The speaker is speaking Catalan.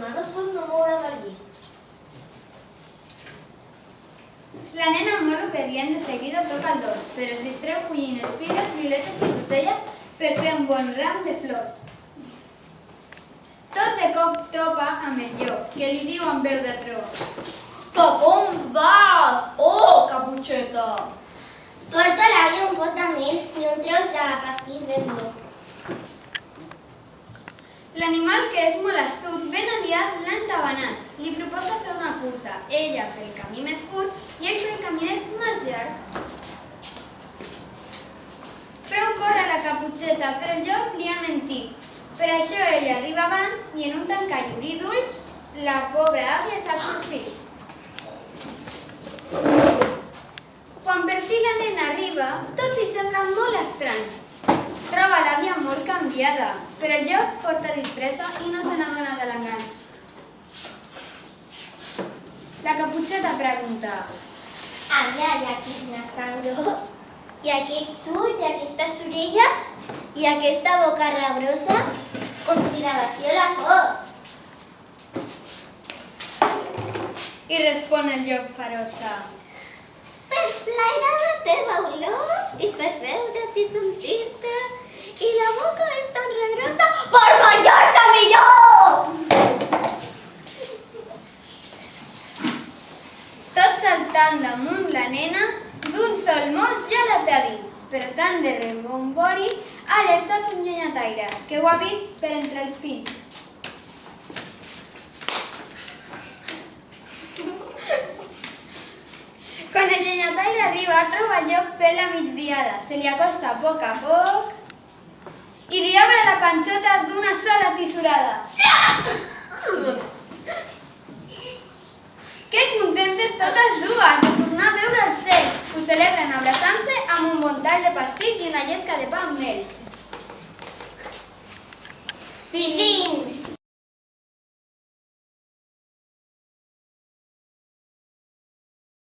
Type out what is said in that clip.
dona no es pot no moure del llit. La nena, molt obedient, de seguida toca el dos, però es distreu collint espigues, violetes i roselles per fer un bon ram de flors. Tot de cop topa amb el llop, que li diu amb veu de tro: Cap on vas? Oh, Caputxeta! Porta a l'àvia un pot de mel i un tros de pastís ben bo. L'animal, que és molt astut, ben aviat l'ha entabanat. Li proposa fer una cursa, ella per el camí més curt i ell per el caminet més llarg. Prou corre la Caputxeta, però el llop li ha mentit. Per això ella arriba abans i en un tancalluri d'ulls la pobra àvia sap sortir. Quan per fi la nena arriba, tot li sembla molt estrany. Troba l'àvia molt canviada, però el llop porta disfressa i no se n'adona de l'engany. La Caputxeta pregunta: Àvia, hi ha aquest nas tan gros, i aquests ulls, i aquestes orelles, i aquesta boca rebrosa, com si la bestiola fos. I respon el llop ferotge: Per flairar la teva olor i per veure't i sentir-te, i la boca és tan regrosa per menjar-te millor! Tot saltant damunt la nena, d'un sol mos ja la té a dins, però tant de rebombori ha alertat un llenyataire, que ho ha vist per entre els pins. Quan el llenyataire arriba, troba el llop fent la migdiada, se li acosta a poc i li obre la panxota d'una sola tisorada. Que contentes totes dues de tornar a veure el cel. Ho celebren abraçant-se amb un bon tall de pastís i una llesca de pa amb mel. Fifi!